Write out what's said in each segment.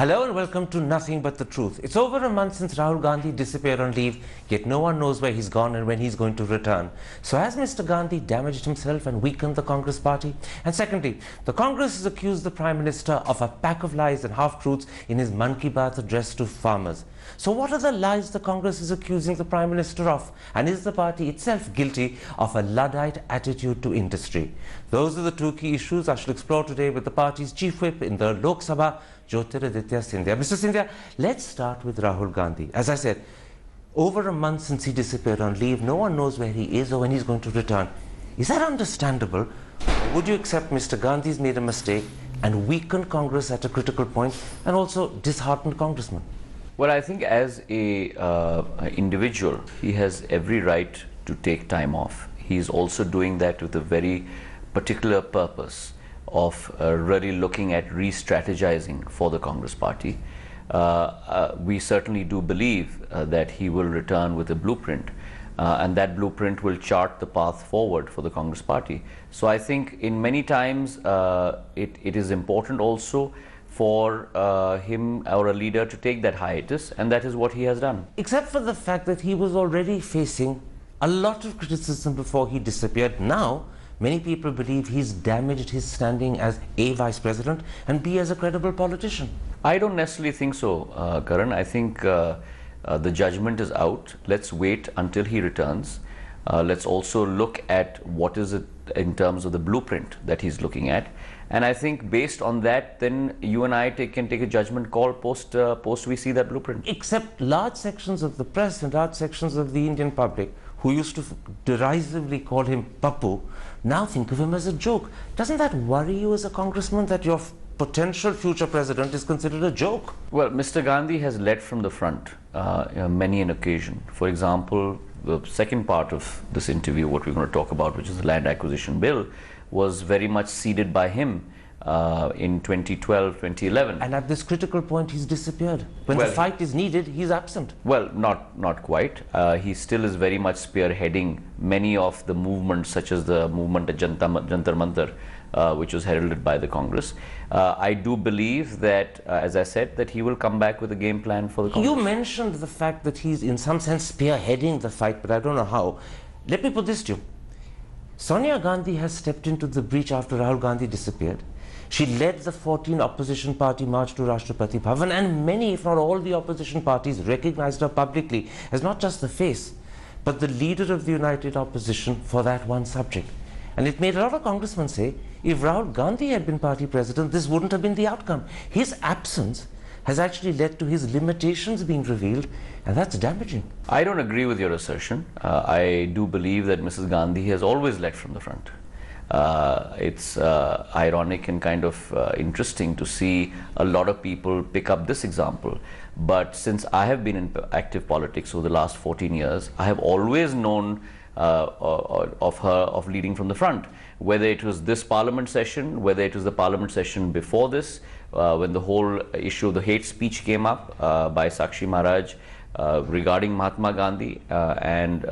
Hello and welcome to Nothing But the Truth. It's over a month since Rahul Gandhi disappeared on leave, yet no one knows where he's gone and when he's going to return. So has Mr. Gandhi damaged himself and weakened the Congress party? And secondly, the Congress has accused the Prime Minister of a pack of lies and half-truths in his Mann Ki Baat address to farmers. So what are the lies the Congress is accusing the Prime Minister of? And is the party itself guilty of a Luddite attitude to industry? Those are the two key issues I shall explore today with the party's chief whip in the Lok Sabha, Jyotiraditya Scindia. Mr. Scindia, let's start with Rahul Gandhi. As I said, over a month since he disappeared on leave, no one knows where he is or when he's going to return. Is that understandable? Or would you accept Mr. Gandhi's made a mistake and weakened Congress at a critical point and also disheartened congressmen? Well, I think as a individual, he has every right to take time off. He's also doing that with a very particular purpose of really looking at re-strategizing for the Congress party. We certainly do believe that he will return with a blueprint, and that blueprint will chart the path forward for the Congress party. So I think in many times it is important also for him or a leader to take that hiatus, and that is what he has done. Except for the fact that he was already facing a lot of criticism before he disappeared. Now, many people believe he's damaged his standing as A, Vice President, and B, as a credible politician. I don't necessarily think so, Karan. I think the judgment is out. Let's wait until he returns. Let's also look at what is it in terms of the blueprint that he's looking at. And I think based on that, then you and I can take a judgment call post we see that blueprint. Except large sections of the press and large sections of the Indian public who used to derisively call him Pappu, now think of him as a joke. Doesn't that worry you as a congressman that your potential future president is considered a joke? Well, Mr. Gandhi has led from the front many an occasion. For example, the second part of this interview, what we're going to talk about, which is the land acquisition bill, was very much seeded by him in 2012, 2011. And at this critical point, he's disappeared. When the fight is needed, he's absent. Well, not quite. He still is very much spearheading many of the movements, such as the movement at Jantar Mantar, which was heralded by the Congress. I do believe that, as I said, that he will come back with a game plan for the Congress. You mentioned the fact that he's in some sense spearheading the fight, but I don't know how. Let me put this to you. Sonia Gandhi has stepped into the breach after Rahul Gandhi disappeared. She led the 14 opposition party march to Rashtrapati Bhavan, and many, if not all the opposition parties, recognized her publicly as not just the face, but the leader of the united opposition for that one subject. And it made a lot of congressmen say, if Rahul Gandhi had been party president, this wouldn't have been the outcome. His absence has actually led to his limitations being revealed, and that's damaging. I don't agree with your assertion. I do believe that Mrs. Gandhi has always led from the front. It's ironic and kind of interesting to see a lot of people pick up this example. But since I have been in active politics over the last 14 years, I have always known of her of leading from the front. Whether it was this parliament session, whether it was the parliament session before this, when the whole issue of the hate speech came up by Sakshi Maharaj regarding Mahatma Gandhi, and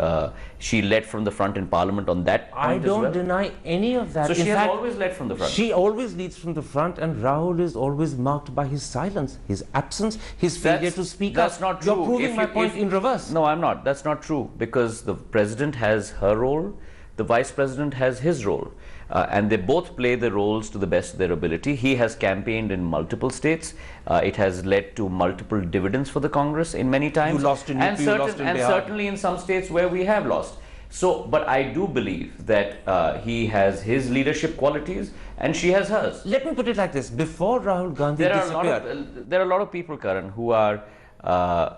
she led from the front in parliament on that point. I don't deny any of that. So she has always led from the front. She always leads from the front, and Rahul is always marked by his silence, his absence, his failure to speak up. That's not true. You're proving my point in reverse. No, I'm not. That's not true, because the president has her role, the vice president has his role, and they both play the roles to the best of their ability. He has campaigned in multiple states. It has led to multiple dividends for the Congress in many times. You lost in UP, you lost in Bihar. Certainly in some states where we have lost. So, but I do believe that he has his leadership qualities and she has hers. Let me put it like this. Before Rahul Gandhi disappeared, there are a lot of people, Karan, who are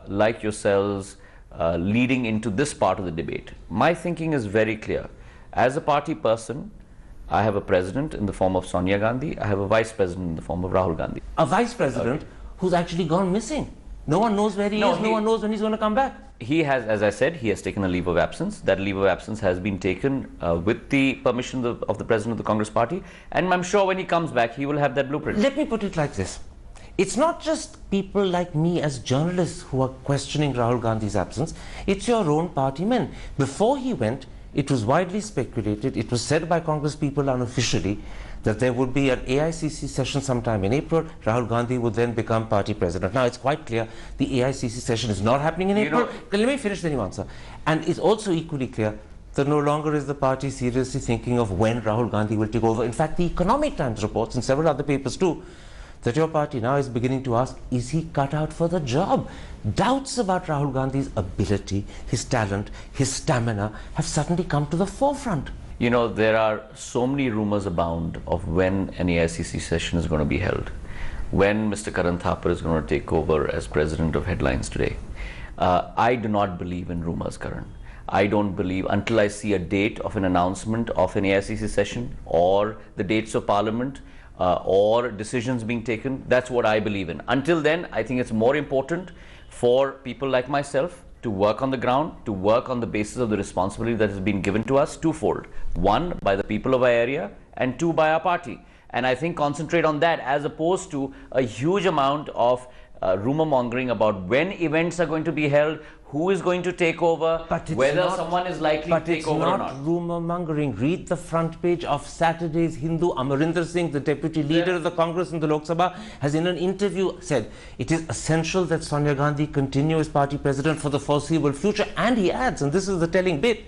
like yourselves leading into this part of the debate. My thinking is very clear. As a party person, I have a president in the form of Sonia Gandhi. I have a vice president in the form of Rahul Gandhi. A vice president who's actually gone missing. No one knows where he is. No one knows when he's going to come back. He has, as I said, he has taken a leave of absence. That leave of absence has been taken with the permission of the president of the Congress party. And I'm sure when he comes back, he will have that blueprint. Let me put it like this. It's not just people like me as journalists who are questioning Rahul Gandhi's absence. It's your own party men. Before he went, it was widely speculated, it was said by Congress people unofficially, that there would be an AICC session sometime in April. Rahul Gandhi would then become party president. Now, it's quite clear the AICC session is not happening in April. Let me finish, then you answer. And it's also equally clear that no longer is the party seriously thinking of when Rahul Gandhi will take over. In fact, the Economic Times reports, and several other papers too, that your party now is beginning to ask, is he cut out for the job? Doubts about Rahul Gandhi's ability, his talent, his stamina have suddenly come to the forefront. You know, there are so many rumors abound of when an AICC session is going to be held, when Mr. Karan Thapar is going to take over as president of Headlines Today. I do not believe in rumors, Karan. I don't believe until I see a date of an announcement of an AICC session or the dates of Parliament or decisions being taken. That's what I believe in. Until then, I think it's more important for people like myself to work on the ground, to work on the basis of the responsibility that has been given to us twofold. One, by the people of our area, and two, by our party. And I think concentrate on that as opposed to a huge amount of rumor mongering about when events are going to be held, who is going to take over, whether someone is likely to take over or not. But it's not rumor mongering. Read the front page of Saturday's Hindu. Amarinder Singh, the deputy leader of the Congress in the Lok Sabha, has in an interview said it is essential that Sonia Gandhi continue as party president for the foreseeable future. And he adds, and this is the telling bit,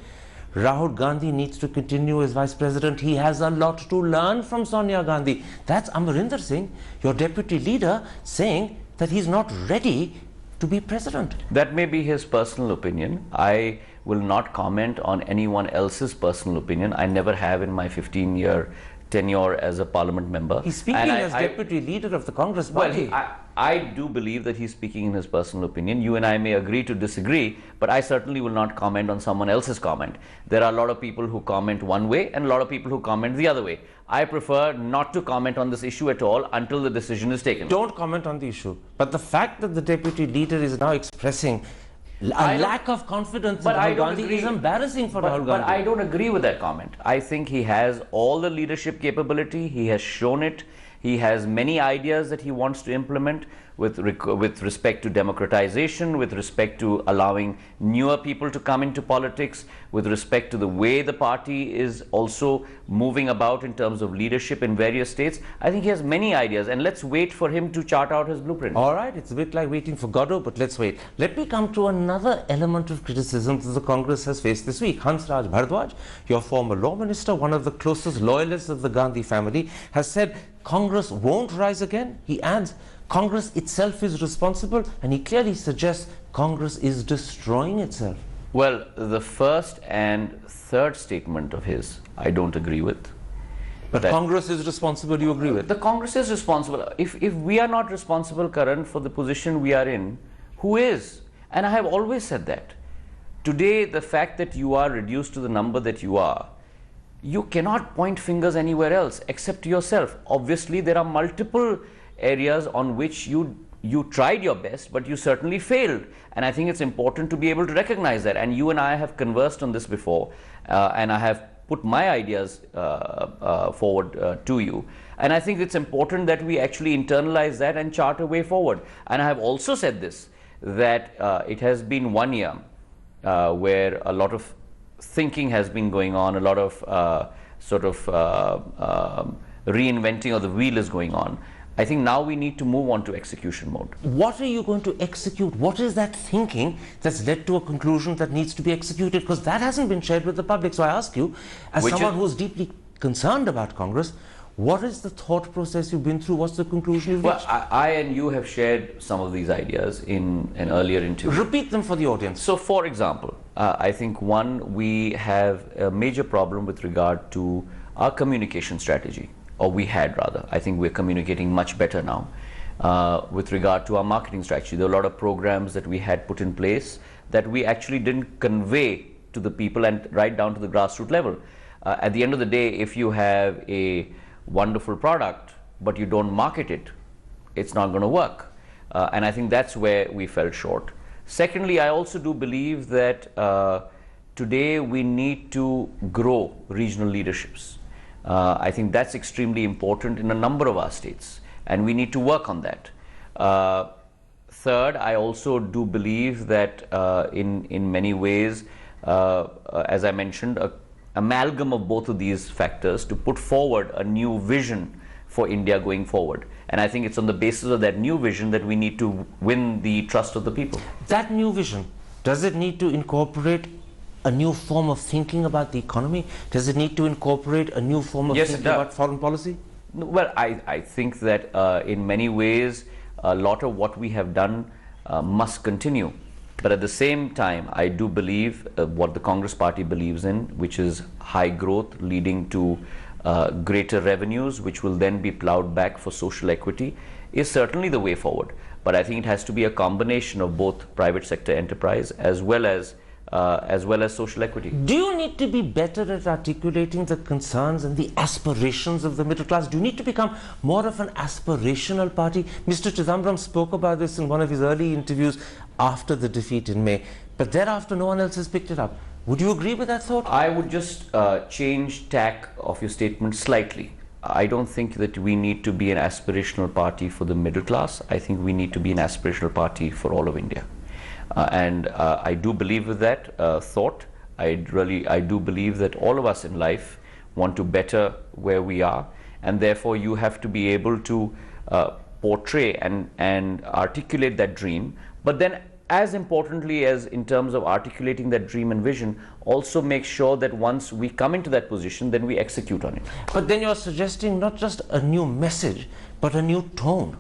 Rahul Gandhi needs to continue as vice president. He has a lot to learn from Sonia Gandhi. That's Amarinder Singh, your deputy leader, saying that he's not ready to be president. That may be his personal opinion. I will not comment on anyone else's personal opinion. I never have in my 15-year tenure as a parliament member. He's speaking as deputy leader of the Congress party. Well, I do believe that he's speaking in his personal opinion. You and I may agree to disagree, but I certainly will not comment on someone else's comment. There are a lot of people who comment one way and a lot of people who comment the other way. I prefer not to comment on this issue at all until the decision is taken. Don't comment on the issue. But the fact that the deputy leader is now expressing a lack of confidence in Rahul Gandhi is embarrassing for Rahul Gandhi. But I don't agree with that comment. I think he has all the leadership capability. He has shown it. He has many ideas that he wants to implement with respect to democratization, with respect to allowing newer people to come into politics, with respect to the way the party is also moving about in terms of leadership in various states. I think he has many ideas, and let's wait for him to chart out his blueprint. All right, it's a bit like waiting for Godot, but let's wait. Let me come to another element of criticism that the Congress has faced this week. Hansraj Bharadwaj, your former law minister, one of the closest loyalists of the Gandhi family, has said Congress won't rise again. He adds, Congress itself is responsible, and he clearly suggests Congress is destroying itself. Well, the first and third statement of his, I don't agree with. But Congress is responsible, you agree with? The Congress is responsible. If we are not responsible, Karan, for the position we are in, who is? And I have always said that. Today, the fact that you are reduced to the number that you are, you cannot point fingers anywhere else except to yourself. Obviously, there are multiple areas on which you tried your best, but you certainly failed. And I think it's important to be able to recognize that. And you and I have conversed on this before, and I have put my ideas forward to you. And I think it's important that we actually internalize that and chart a way forward. And I have also said this, that it has been 1 year where a lot of thinking has been going on, a lot of reinventing of the wheel is going on. I think now we need to move on to execution mode. What are you going to execute? What is that thinking that's led to a conclusion that needs to be executed? Because that hasn't been shared with the public. So I ask you, as someone who's deeply concerned about Congress, what is the thought process you've been through? What's the conclusion you've reached? Well, I and you have shared some of these ideas in an earlier interview. Repeat them for the audience. So, for example, I think one, we have a major problem with regard to our communication strategy. Or we had rather. I think we're communicating much better now. With regard to our marketing strategy, there are a lot of programs that we had put in place that we actually didn't convey to the people and right down to the grassroots level. At the end of the day, if you have a wonderful product but you don't market it, it's not going to work. And I think that's where we fell short. Secondly, I also do believe that today we need to grow regional leaderships. I think that's extremely important in a number of our states, and we need to work on that. Third, I also do believe that in many ways as I mentioned, a amalgam of both of these factors to put forward a new vision for India going forward. And I think it's on the basis of that new vision that we need to win the trust of the people. That new vision, does it need to incorporate a new form of thinking about the economy? Does it need to incorporate a new form of thinking about foreign policy? Well, I think that in many ways, a lot of what we have done must continue. But at the same time, I do believe what the Congress party believes in, which is high growth leading to greater revenues, which will then be plowed back for social equity, is certainly the way forward. But I think it has to be a combination of both private sector enterprise as well as social equity. Do you need to be better at articulating the concerns and the aspirations of the middle class? Do you need to become more of an aspirational party? Mr. Chidambaram spoke about this in one of his early interviews after the defeat in May, but thereafter no one else has picked it up. Would you agree with that thought? I would just change tack of your statement slightly. I don't think that we need to be an aspirational party for the middle class. I think we need to be an aspirational party for all of India. And I do believe with that thought. I do believe that all of us in life want to better where we are, and therefore you have to be able to portray and articulate that dream, but then as importantly as in terms of articulating that dream and vision, also make sure that once we come into that position, then we execute on it. But then you're suggesting not just a new message, but a new tone.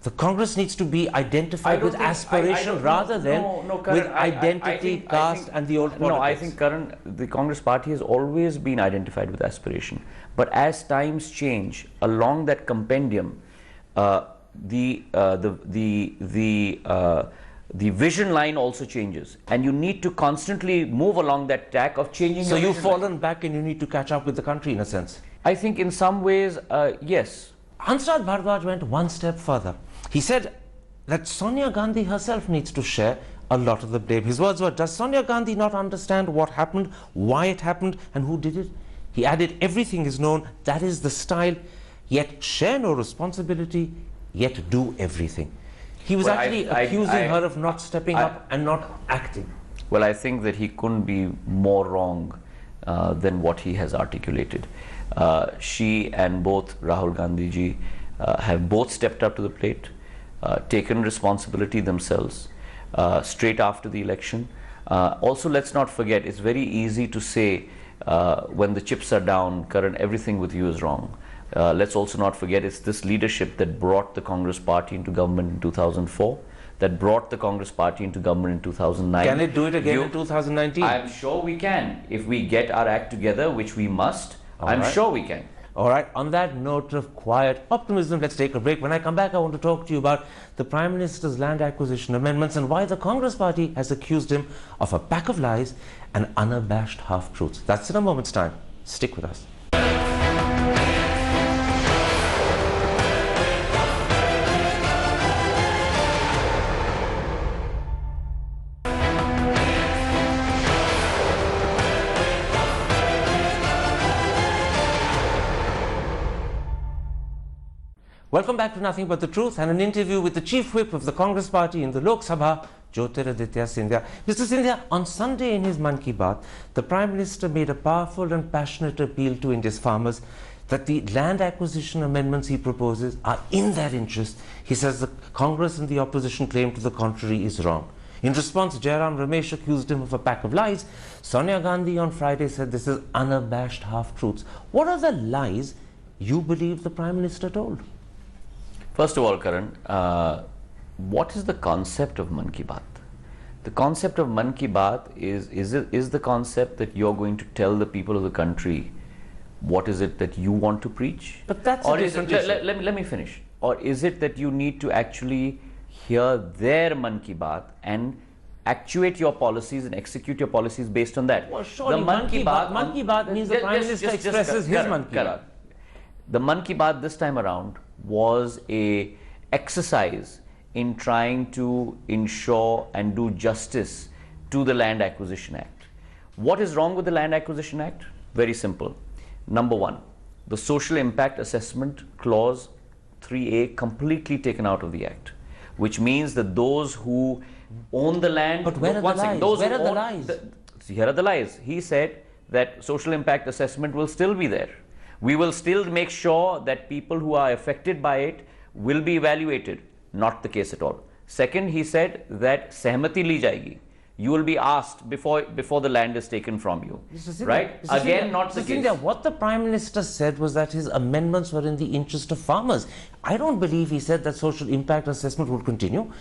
The Congress needs to be identified with aspiration rather than with identity, caste and the old politics. No, I think the Congress party has always been identified with aspiration. But as times change, along that compendium, the vision line also changes, and you need to constantly move along that tack of changing. So you've fallen back and you need to catch up with the country in a sense. I think in some ways, yes. Hansraj Bharadwaj went one step further. He said that Sonia Gandhi herself needs to share a lot of the blame. His words were, does Sonia Gandhi not understand what happened, why it happened, and who did it? He added, everything is known, that is the style, yet share no responsibility, yet do everything. He was accusing her of not stepping up and not acting. Well, I think that he couldn't be more wrong than what he has articulated. She and both Rahul Gandhi ji have both stepped up to the plate, taken responsibility themselves straight after the election. Also, let's not forget, it's very easy to say when the chips are down, Karan, everything with you is wrong. Let's also not forget it's this leadership that brought the Congress party into government in 2004, that brought the Congress party into government in 2009. Can it do it again in 2019? I'm sure we can. If we get our act together, which we must, I'm sure we can. All right, on that note of quiet optimism, let's take a break. When I come back, I want to talk to you about the Prime Minister's land acquisition amendments and why the Congress party has accused him of a pack of lies and unabashed half-truths. That's in a moment's time. Stick with us. Welcome back to Nothing But the Truth and an interview with the Chief Whip of the Congress Party in the Lok Sabha, Jyotiraditya Scindia. Mr. Scindia, on Sunday in his Mann Ki Baat, the Prime Minister made a powerful and passionate appeal to India's farmers that the land acquisition amendments he proposes are in their interest. He says the Congress and the opposition claim to the contrary is wrong. In response, Jairam Ramesh accused him of a pack of lies. Sonia Gandhi on Friday said this is unabashed half-truths. What are the lies you believe the Prime Minister told? First of all, Karan, what is the concept of Mann Ki Baat? The concept of Mann Ki Baat is the concept that you're going to tell the people of the country what is it that you want to preach? But that's or is it, let me finish. Or is it that you need to actually hear their Mann Ki Baat and actuate your policies and execute your policies based on that? Well, surely Mann Ki Baat means the Prime Minister expresses his Mann Ki Baat. The Mann Ki Baat this time around was a exercise in trying to ensure and do justice to the Land Acquisition Act. What is wrong with the Land Acquisition Act? Very simple. Number one, the social impact assessment clause 3A completely taken out of the Act, which means that those who own the land... But where are the lies? Where are the lies? here are the lies. He said that social impact assessment will still be there. We will still make sure that people who are affected by it will be evaluated. Not the case at all. Second, he said that sehmati li jayegi. You will be asked before the land is taken from you, right? Again, not the case. What the Prime Minister said was that his amendments were in the interest of farmers. I don't believe he said that social impact assessment would continue.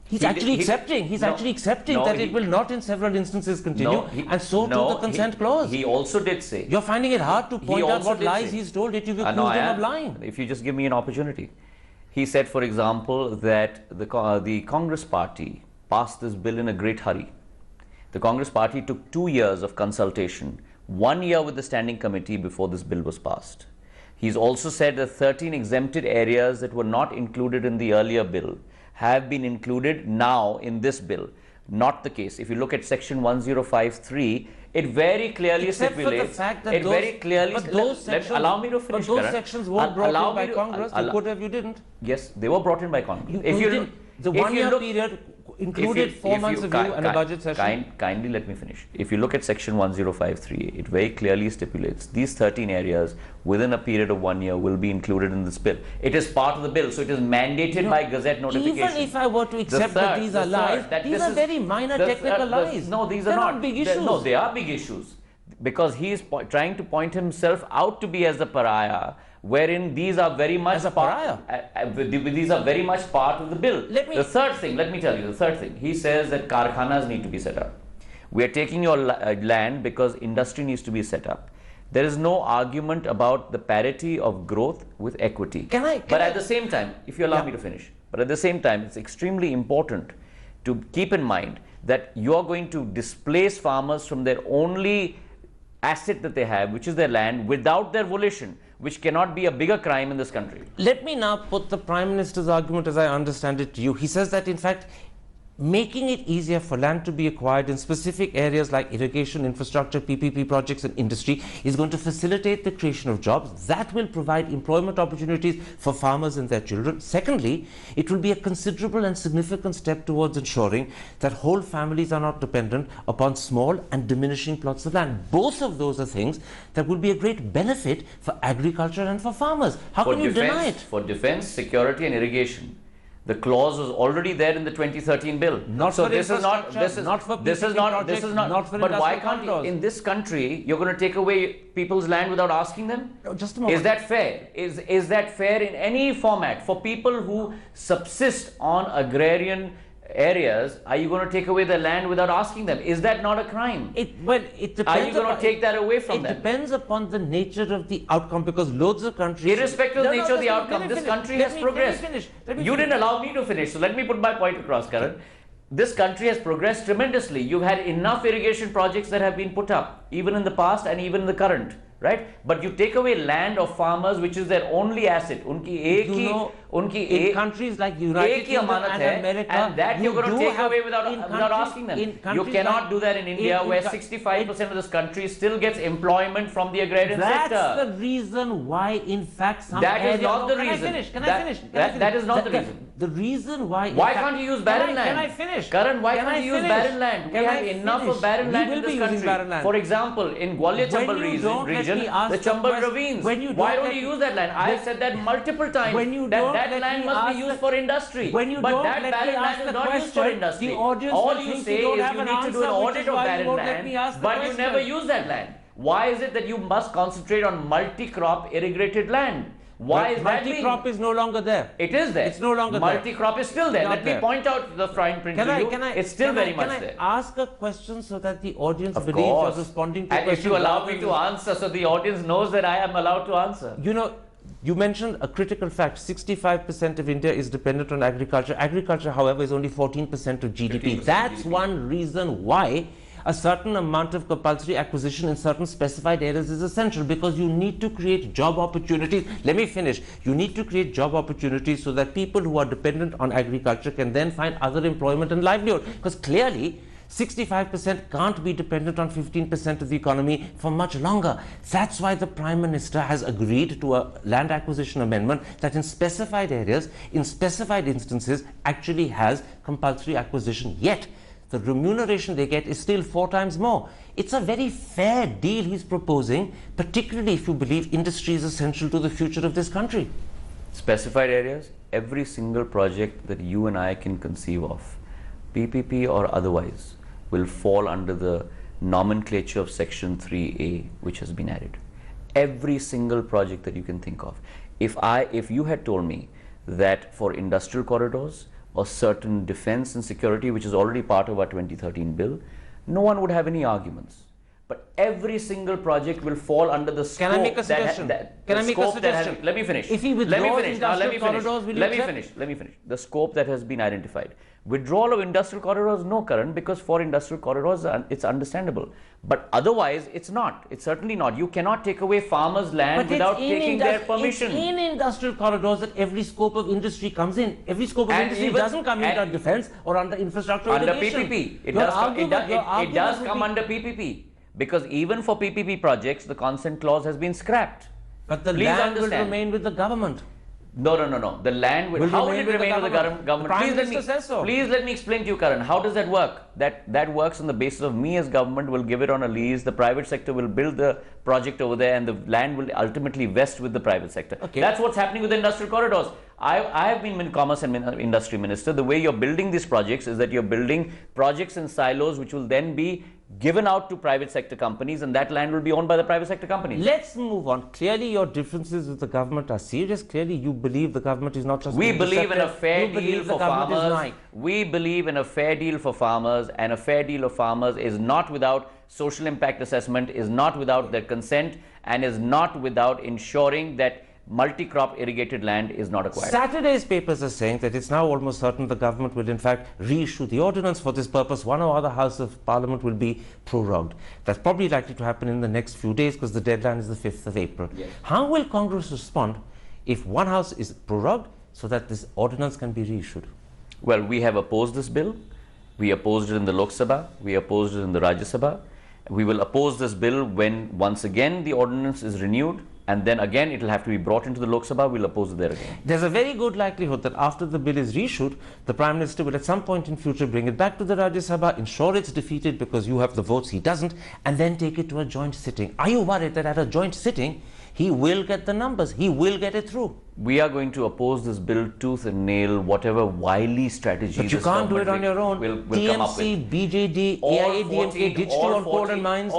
He's actually accepting that it will not in several instances continue, and so too the consent clause. He also did say. You're finding it hard to point out what lies he's told, yet you've accused him of lying. If you just give me an opportunity. He said, for example, that the Congress party passed this bill in a great hurry. The Congress party took 2 years of consultation, 1 year with the standing committee before this bill was passed. He's also said that 13 exempted areas that were not included in the earlier bill have been included now in this bill. Not the case. If you look at section 1053, it very clearly stipulates. For the fact that allow me to finish. But those sections weren't brought in by Congress. You could have, you didn't. Yes, they were brought in by Congress. The 1 year period included 4 months of review and a budget session. Kindly let me finish. If you look at section 1053, it very clearly stipulates these 13 areas within a period of 1 year will be included in this bill. It is part of the bill, so it is mandated by Gazette notification. Even if I were to accept that these are lies, these are very minor technical lies. No, these are not big issues. No, they are big issues. Because he is trying to point himself out to be as the pariah, wherein these are very much these are very much part of the bill. The third thing, let me tell you, the third thing, he says that karkhanas need to be set up. We are taking your land because industry needs to be set up. There is no argument about the parity of growth with equity. But at the same time, if you allow me to finish, but at the same time, it's extremely important to keep in mind that you are going to displace farmers from their only asset that they have, which is their land, without their volition, which cannot be a bigger crime in this country. Let me now put the Prime Minister's argument as I understand it to you. He says that in fact making it easier for land to be acquired in specific areas like irrigation, infrastructure, PPP projects and industry is going to facilitate the creation of jobs. That will provide employment opportunities for farmers and their children. Secondly, it will be a considerable and significant step towards ensuring that whole families are not dependent upon small and diminishing plots of land. Both of those are things that would be a great benefit for agriculture and for farmers. How can you deny it? For defense, security and irrigation, the clause was already there in the 2013 bill. Not so for this is not for but why can't in this country you're going to take away people's land without asking them? Just a moment. Is that fair? Is that fair in any format for people who subsist on agrarian areas? Are you going to take away their land without asking them? Is that not a crime? It depends. Are you going to take that away from them? It depends upon the nature of the outcome, because loads of countries, irrespective of the nature of the outcome, this country has progressed. You didn't allow me to finish, so let me put my point across, Karan. This country has progressed tremendously. You've had enough irrigation projects that have been put up, even in the past and even in the current, right? But you take away land of farmers, which is their only asset. In countries like United Kingdom and America, and that you're going to take away without asking them. You cannot do that in India, where 65% of this country still gets employment from the agrarian sector. That's the reason why, in fact, some that is not the reason. Can I finish? That is not the reason. The reason why... Why can't you use barren land? Can I finish? Karan, why can't you use barren land? We have enough of barren land in this country. For example, in Gwalior Chambal region, the Chambal ravines. Why don't you use that land? I have said that multiple times. That land must be used for industry. But that barren land is not used for industry. All you say is you need to do an audit of barren land, but you never use that land. Why is it that you must concentrate on multi-crop irrigated land? Why is that multi-crop is no longer there? It is there. It's no longer there. Multi-crop is still there. Let me point out the fine print to you. It's still very much there. Can I ask a question so that the audience believes you're responding to questions? And if you allow me to answer, so the audience knows that I am allowed to answer. You know, you mentioned a critical fact. 65% of India is dependent on agriculture. Agriculture, however, is only 14% of GDP. That's one reason why a certain amount of compulsory acquisition in certain specified areas is essential, because you need to create job opportunities. Let me finish. You need to create job opportunities so that people who are dependent on agriculture can then find other employment and livelihood, because clearly 65% can't be dependent on 15% of the economy for much longer. That's why the Prime Minister has agreed to a land acquisition amendment that in specified areas, in specified instances, actually has compulsory acquisition. Yet the remuneration they get is still 4 times more. It's a very fair deal he's proposing, particularly if you believe industry is essential to the future of this country. Specified areas, every single project that you and I can conceive of, PPP or otherwise, will fall under the nomenclature of Section 3A, which has been added. Every single project that you can think of. If you had told me that for industrial corridors or certain defense and security, which is already part of our 2013 bill, no one would have any arguments. But every single project will fall under the scope. Can I make a suggestion? Let me finish. If he withdraws industrial corridors, will you accept? Let me finish. The scope that has been identified. Withdrawal of industrial corridors, no, Karan, because for industrial corridors, it's understandable. But otherwise, it's not. It's certainly not. You cannot take away farmers' land without taking their permission. It's in industrial corridors that every scope of industry comes in. Every scope of industry doesn't come under defense or under infrastructure under irrigation. PPP. It does come under PPP. Because even for PPP projects, the consent clause has been scrapped. But the land will remain with the government. No. The land will. How will it remain with the government? Please let me explain to you, Karan. How does that work? That works on the basis of me as government will give it on a lease. The private sector will build the project over there, and the land will ultimately vest with the private sector. Okay. That's what's happening with the industrial corridors. I have been Commerce and Industry Minister. The way you're building these projects is that you're building projects in silos, which will then be given out to private sector companies, and that land will be owned by the private sector companies. Let's move on. Clearly your differences with the government are serious. Clearly you believe the government is not just... We believe in a fair deal for farmers. We believe in a fair deal for farmers, and a fair deal of farmers is not without social impact assessment, is not without their consent, and is not without ensuring that multi-crop irrigated land is not acquired. Saturday's papers are saying that it's now almost certain the government will in fact reissue the ordinance for this purpose. One or other House of Parliament will be prorogued. That's probably likely to happen in the next few days because the deadline is the 5th of April. Yes. How will Congress respond if one House is prorogued so that this ordinance can be reissued? Well, we have opposed this bill. We opposed it in the Lok Sabha. We opposed it in the Rajya Sabha. We will oppose this bill when once again the ordinance is renewed, and then again it will have to be brought into the Lok Sabha. We'll oppose it there again. There's a very good likelihood that after the bill is reissued, the Prime Minister will at some point in future bring it back to the Rajya Sabha, ensure it's defeated because you have the votes, he doesn't, and then take it to a joint sitting. Are you worried that at a joint sitting he will get the numbers, he will get it through? We are going to oppose this bill tooth and nail, whatever wily strategy. But you can't do it on your own. Will come up with. BJD, AIADMK ditched you on coal and mines.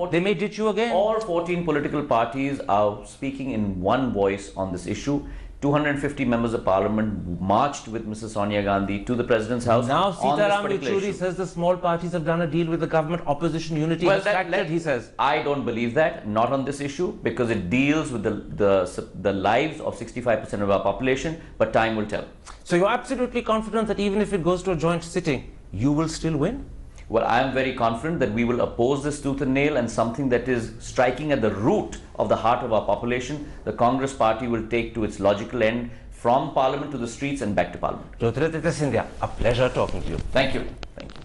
They may ditch you again. All 14 political parties are speaking in one voice on this issue. 250 members of parliament marched with Mrs. Sonia Gandhi to the President's house. Now Sitaram Yechuri says the small parties have done a deal with the government. Opposition unity is fractured, he says. I don't believe that, not on this issue, because it deals with the lives of 65% of our population, but time will tell. So you're absolutely confident that even if it goes to a joint sitting, you will still win? Well, I am very confident that we will oppose this tooth and nail, and something that is striking at the root of the heart of our population, the Congress party will take to its logical end from Parliament to the streets and back to Parliament. Jyotiraditya Scindia, a pleasure talking to you. Thank you. Thank you.